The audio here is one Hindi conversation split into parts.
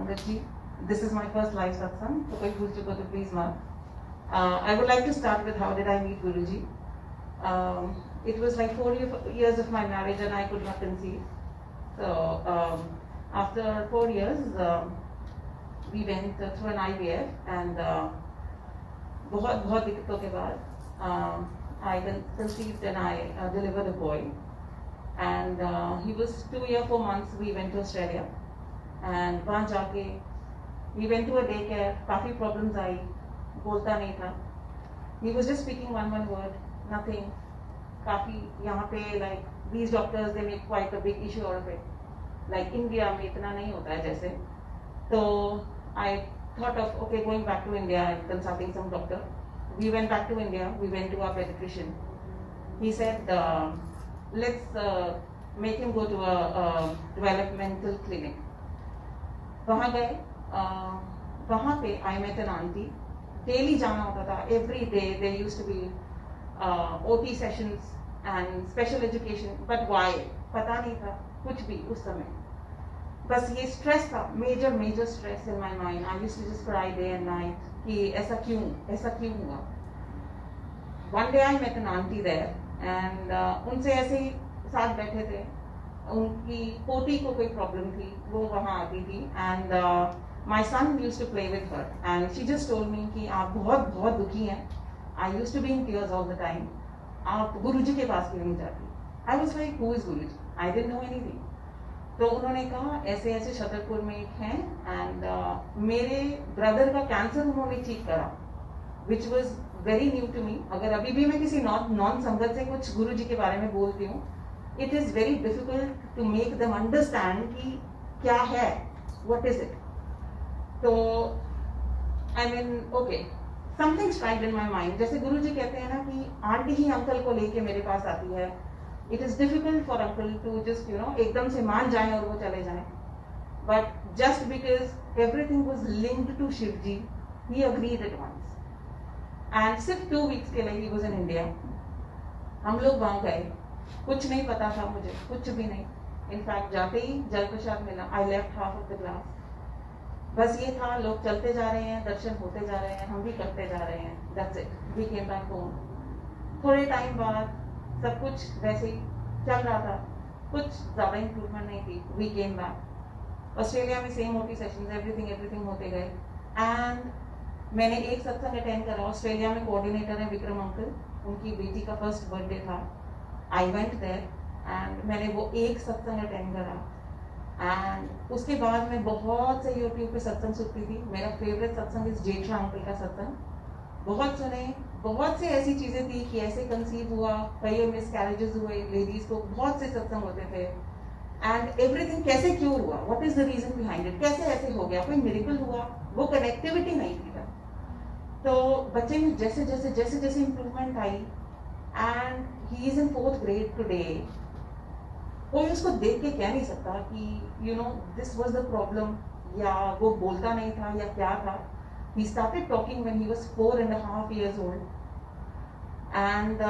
Amritji. This is my first live satsang, so koi bhul chuko to please maaf. I would like to start with how did I meet Guruji. It was like 4 years of my marriage and I could not conceive. So after 4 years, we went through an IVF and बहुत दिक्कतों के बाद I conceived and I delivered a boy. And he was 2 years 4 months. We went to Australia and वहाँ जाके we went to a daycare. काफी problems आई, बोलता नहीं था. He was just speaking one word, nothing. काफी यहाँ पे like these doctors they make quite a big issue out of it. Like India में इतना नहीं होता है जैसे. So I thought of okay going back to India and consulting some doctor. We went back to India. We went to our pediatrician. He said let's make him go to a developmental clinic. वहाँ गए. वहाँ पे I met an auntie. Daily जाना होता था. Every day there used to be OT sessions and special education. But why? पता नहीं था कुछ भी उस समय. बस ये stress था. Major stress in my mind. I used to just cry day and night. कि ऐसा क्यों हुआ. One day I met an auntie there and उनसे ऐसे ही साथ बैठे थे. उनकी पोती को कोई प्रॉब्लम थी, वो वहाँ आती थी and my son used to play with her and she just told me कि आप बहुत दुखी हैं. I used to be in tears all the time. आप गुरुजी के पास क्यों नहीं जाती? I was like, who is Guruji? I didn't know anything. तो उन्होंने कहा ऐसे छतरपुर में एक हैं and मेरे ब्रदर का कैंसर उन्होंने ठीक करा, which was very new to me. अगर अभी भी मैं किसी नॉन संगत से कुछ गुरुजी के बारे में बोलती हूँ, it is very difficult to make them understand कि क्या है, what is it. तो I mean okay, something struck in my mind. जैसे गुरुजी कहते हैं ना कि आंटी ही अंकल को लेके मेरे पास आती है. It is difficult for uncle to just एकदम से मान जाए और वो चले जाएं. But just because everything was linked to Shivji, he agreed at once. And सिर्फ 2 weeks के लिए he was in India. हम लोग वहाँ गए. कुछ नहीं पता था मुझे, कुछ भी नहीं. In fact जाते ही जल प्रसाद मिला. I left half of the class. बस ये था, लोग चलते जा रहे हैं, दर्शन होते जा रहे हैं, हम भी करते जा रहे हैं. That's it. We came back home. थोड़े टाइम बाद सब कुछ वैसे ही चल रहा था. कुछ ज़्यादा इम्प्रूवमेंट नहीं थी. We came back. ऑस्ट्रेलिया में सेम OT सेशंस, एवरीथिंग होते गए. एंड मैंने एक सत्संग अटेंड करा. ऑस्ट्रेलिया में कोऑर्डिनेटर है विक्रम अंकल, उनकी बेटी का फर्स्ट बर्थडे था. आई वेंट देयर एंड मैंने वो एक सत्संग अटेंड करा. एंड उसके बाद मैं बहुत से यूट्यूब पे सत्संग सुनती थी. मेरा फेवरेट सत्संग इस जेठा अंकल का सत्संग. बहुत सुने. बहुत से ऐसी चीज़ें थी कि ऐसे कंसीव हुआ, कई मिसकैरेजेस हुए लेडीज को, बहुत से सत्संग होते थे. एंड एवरीथिंग कैसे क्योर हुआ, what is the reason behind it, कैसे ऐसे हो गया, कोई मिरेकल हुआ, वो कनेक्टिविटी नहीं थी. तो बच्चे में जैसे improvement I and he is in 4th grade today. कोई उसको देख के कह नहीं सकता कि दिस वाज द प्रॉब्लम, या वो बोलता नहीं था या क्या था. He started talking when he was 4.5 years old and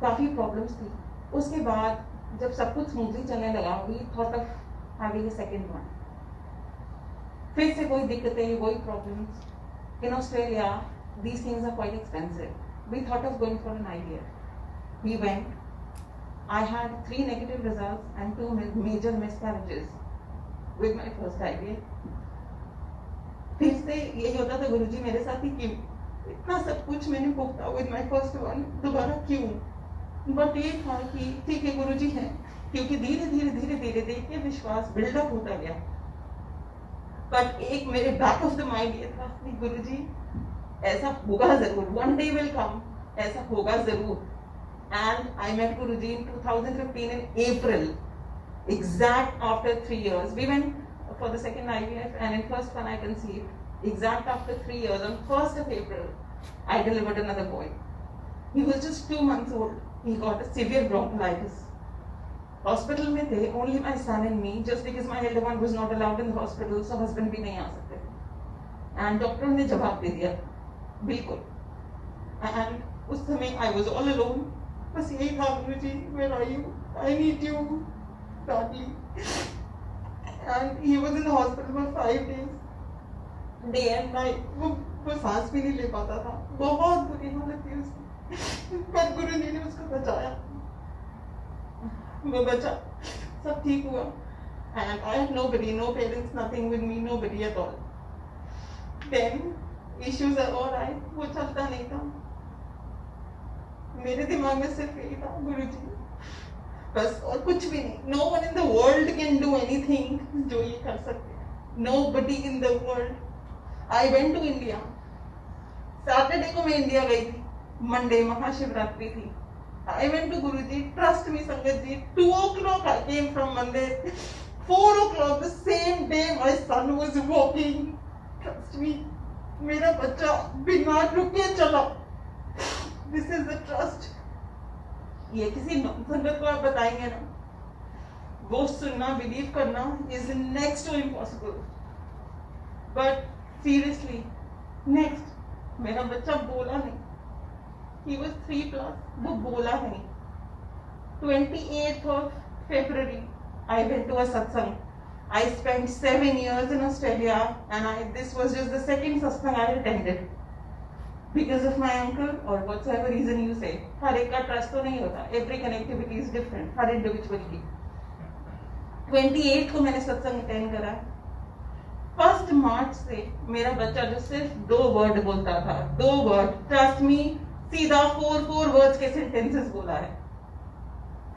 काफी प्रॉब्लम्स थी. उसके बाद जब सब कुछ स्मूथली चलने लगा, we thought of having a second one. फिर से वही दिक्कतें, वही problems. In Australia, these things are quite expensive. We thought of going for an IVF. We went. I had 3 negative results and 2 major miscarriages with my first IVF. फिर से यही होता था, गुरुजी मेरे साथ ही क्यों, इतना सब कुछ मैंने भुगता विद माय फर्स्ट वन, दोबारा क्यों. बट ये था कि ठीक है गुरुजी हैं, क्योंकि धीरे देख के विश्वास बिल्डअप होता गया. बट एक मेरे बैक ऑफ द माइंड ये था कि गुरुजी ऐसा होगा जरूर, वन डे विल कम, ऐसा होगा जरूर. And I met Guruji in 2015 in April, exact after 3 years. We went for the second IVF and in first one I conceived. Exact after 3 years, on 1st of April, I delivered another boy. He was just 2 months old. He got a severe bronchitis. Hospital में थे, only my son and me, just because my elder one was not allowed in the hospital, so husband भी नहीं आ सकते. And doctor ने जवाब दे दिया, बिल्कुल. And उस समय I was all alone. बस यही था, गुरुजी, where are you? I need you badly. and he was in the hospital for 5 days, day and night. वो सांस भी नहीं ले पाता था, बहुत बुरी हालत थी उसकी, पर गुरु जी ने उसको बचाया, वो बचा, सब ठीक हुआ. And I had nobody, no parents, nothing with me, nobody at all. Then issues और आए, वो चलता नहीं था. मेरे दिमाग में सिर्फ यही था, गुरुजी बस, और कुछ भी नहीं. No one in the world can do anything जो ये कर सकते हैं. Nobody in the world. I went to India. Saturday को मैं इंडिया गई थी, मंडे महाशिवरात्रि थी. I went to Guruji. Trust me, Sangat ji. 2 o'clock I came from Mandir. 4 o'clock the same day my son was walking. Trust me, मेरा बच्चा बिना रुके चला. This is the trust. ये किसी संगत को आप बताएंगे ना, वो सुनना, बिलीव करना is next to impossible. But seriously, next, मेरा बच्चा बोला नहीं. He was 3+. वो बोला नहीं. 28th of February, I went to a satsang. I spent 7 years in Australia, and this was just the second satsang I attended. Because of my uncle or whatsoever reason you say. हर एक का ट्रस्ट तो नहीं होता. Every connectivity is different. Her individual की. 28 को मैंने सत्संग अटेंड करा. 1 मार्च से मेरा बच्चा जो सिर्फ 2 वर्ड बोलता था, 2 वर्ड, ट्रस्ट मी, सीधा 4 वर्ड्स के सेंटेंसेस बोला है.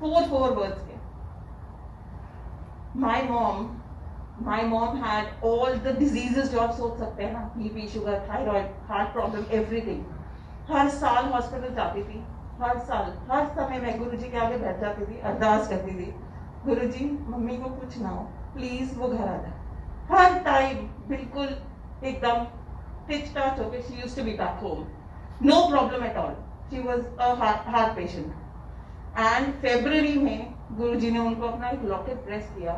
4 वर्ड्स के. My mom had all the diseases जो आप सोच सकते हैं ना, BP, sugar, thyroid, heart problem, everything. हर साल हॉस्पिटल जाती थी, हर साल, हर समय मैं गुरुजी के आगे बैठ जाती थी, अरदास करती थी, गुरुजी मम्मी को कुछ ना हो, प्लीज वो घर आ जाए. हर टाइम बिल्कुल एकदम टिच टच होके she used to be back home. No problem at all. She was a heart patient. And February में गुरुजी ने उनको अपना एक लॉकेट प्रेस किया.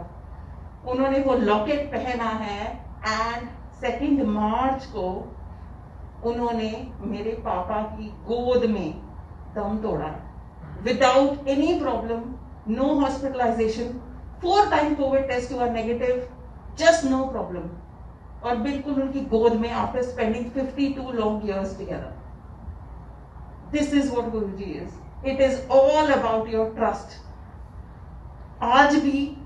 उन्होंने वो लॉकेट पहना है एंड 2 मार्च को उन्होंने मेरे पापा की गोद में दम तोड़ा. Without any problem, no hospitalisation, 4 time COVID test हुआ नेगेटिव, जस्ट नो प्रॉब्लम. और बिल्कुल उनकी गोद में after spending 52 long years together. This is what Guruji is. It is all about your trust. आज भी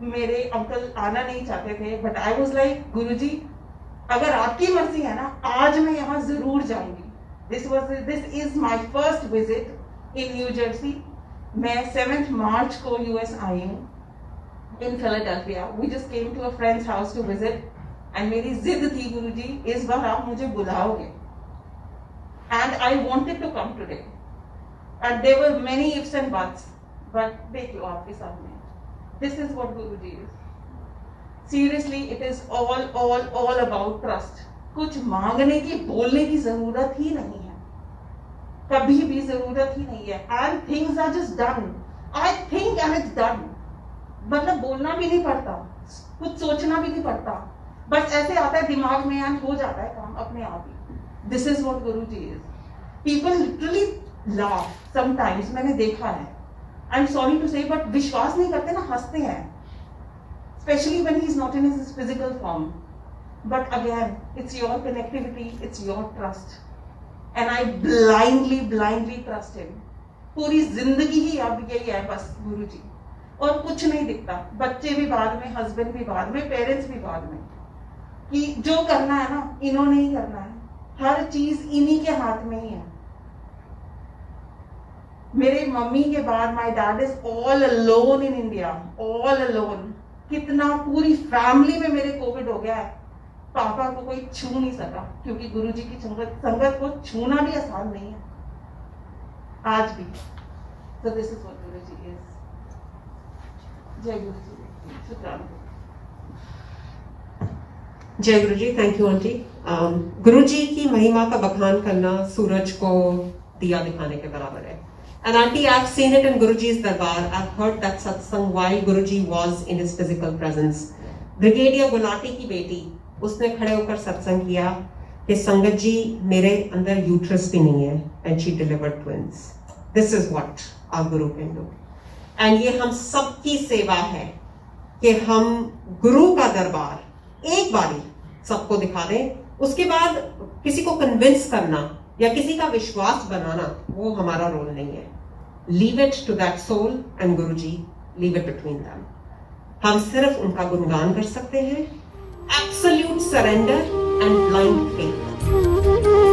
मेरे अंकल आना नहीं चाहते थे, but I was like, Guruji अगर आपकी मर्जी है ना, आज मैं यहाँ जरूर जाऊंगी. This is my first visit in New Jersey. मैं 7 मार्च को यूएस आई हूँ, in Philadelphia. We just came to a friend's house to visit and मेरी जिद थी, गुरुजी इस बार आप मुझे बुलाओगे. And I wanted to come today and there were many ifs and buts, but देख लो आपके सामने. This is what Guruji is. Seriously, it is all about trust. कुछ मांगने की, बोलने की जरूरत ही नहीं है, कभी भी जरूरत ही नहीं है. And things are just done. I think and it's done. मतलब बोलना भी नहीं पड़ता, कुछ सोचना भी नहीं पड़ता, बस ऐसे आता है दिमाग में एंड हो जाता है काम अपने आप ही. This is what Guruji is. People literally laugh sometimes. मैंने देखा है. I'm sorry to say, but विश्वास नहीं करते ना, हंसते हैं. Especially when he's not in his physical form. But again, it's your connectivity, it's your trust. And I blindly trust him. पूरी जिंदगी ही अब यही है बस गुरुजी, और कुछ नहीं दिखता. बच्चे भी बाद में, हस्बैंड भी बाद में, पेरेंट्स भी बाद में, कि जो करना है ना इन्होंने ही करना है. हर चीज इन्हीं के हाथ में ही है. मेरे मम्मी के बाद my dad is all alone in India, all alone. कितना पूरी फैमिली में मेरे कोविड हो गया है. पापा को कोई छू नहीं सका, क्योंकि गुरुजी की संगत को छूना भी आसान नहीं है आज भी. So this is what Guruji is. जय गुरुजी. शुक्राना. जय Guruji. Thank you aunty. Guruji की महिमा का बखान करना सूरज को दिया दिखाने के बराबर है. And auntie, I've seen it in Guruji's darbar. I've heard that satsang while Guruji was in his physical presence. Brigadier Gulati की बेटी, उसने खड़े होकर सत्संग किया कि संगत जी मेरे अंदर यूट्रस भी नहीं है, and she delivered twins. This is what our Guru can do. And ये हम सबकी सेवा है कि हम गुरु का दरबार एक बारी सबको दिखा दें, उसके बाद किसी को कन्विंस करना या किसी का विश्वास बनाना वो हमारा रोल नहीं है. Leave it to that soul and Guruji, leave it between them. हम सिर्फ उनका गुणगान कर सकते हैं. Absolute surrender and blind faith.